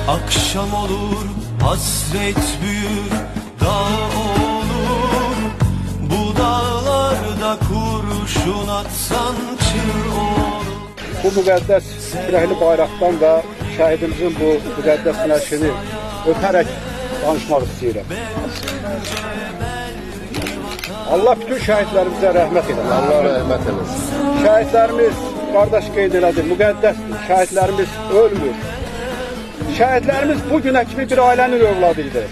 Akşam olur, hasret büyür, dağ olur. Bu dağlarda kurşun atsan çığ olur. Bu müqəddəs firəhli bayraqdan və şəhidimizin bu müqəddəs nəşini öpərək danışmaq istəyirəm. Allah bütün şəhidlərimizə rəhmət eləsin. Allah rəhmət eləsin. Şəhidlərimiz, qardaş qeyd elədi, müqəddəsdir. Şəhidlərimiz ölmür. Şəhidlərimiz bugünə kimi bir ailənin övladı idi.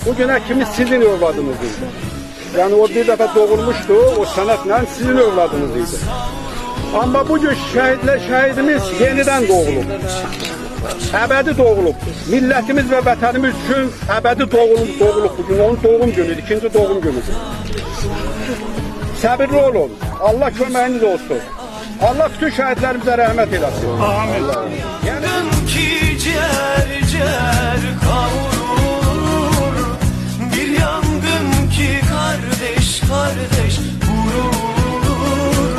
Bugünə kimi sizin övladınız idi. Yəni o bir dəfə doğulmuşdu, o sənətlə sizin övladınız idi. Amma bugün şəhidimiz yenidən doğulub. Əbədi doğulub. Millətimiz və vətənimiz üçün əbədi doğulub bugün. Onun doğum günüdür, ikinci doğum günüdür. Səbirli olun. Allah köməyiniz olsun. Allah bütün şəhidlərimizə rəhmət eləsin. Amin. Yangın ki ciğer ciğer kavrulur. Bir yangın ki kardeş kardeş vurur.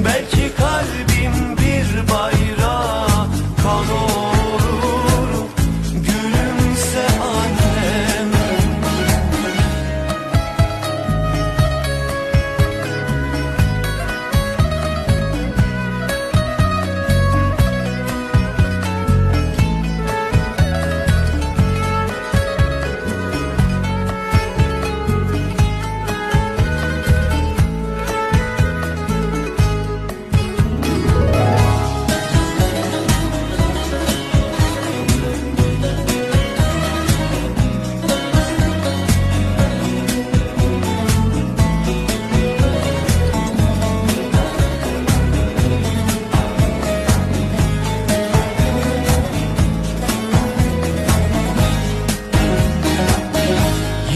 Belki kalbim bir bayrağa kan olur. Gülümse annem.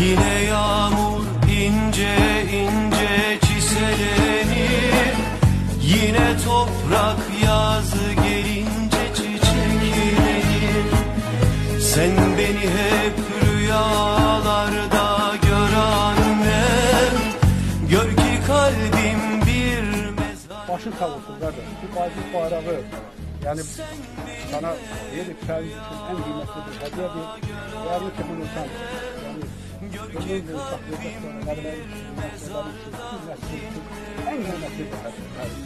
Yine yağmur ince ince çiselenir. Yine toprak yazı gelince çiçeklenir. Sen beni hep rüyalarda gör annem. Gör ki kalbim bir mezar. Başın sağ olsun qardaş. Bu qazi bayrağı, yəni sana deyilib şəhid üçün ən qiymətli bir hədiyədir. Yarını ki bulursan, ömür boyu saxlayacaq sonra nəriməli üçün, nəsrələri üçün, bütün nəsrə üçün ən qiymətli bir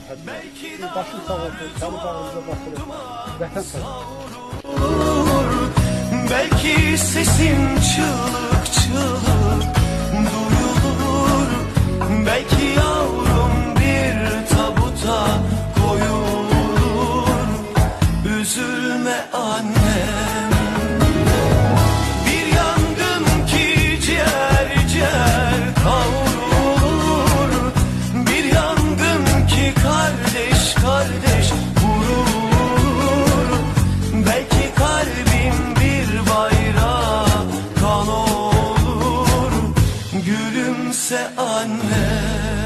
hədiyyə. Başın sağ olsun, səni bağınıza basırıq, vətən sağ olsun. Belki sesim çığlık çığlık duyulur. Belki yavrum bir tabuta koyulur. Üzülme annem. Bir yangın ki ciğer ciğer kavrulur. Bir yangın ki kardeş kardeş vurur. Belki kalbim bir bayrağa kan olur. Gülümse annem.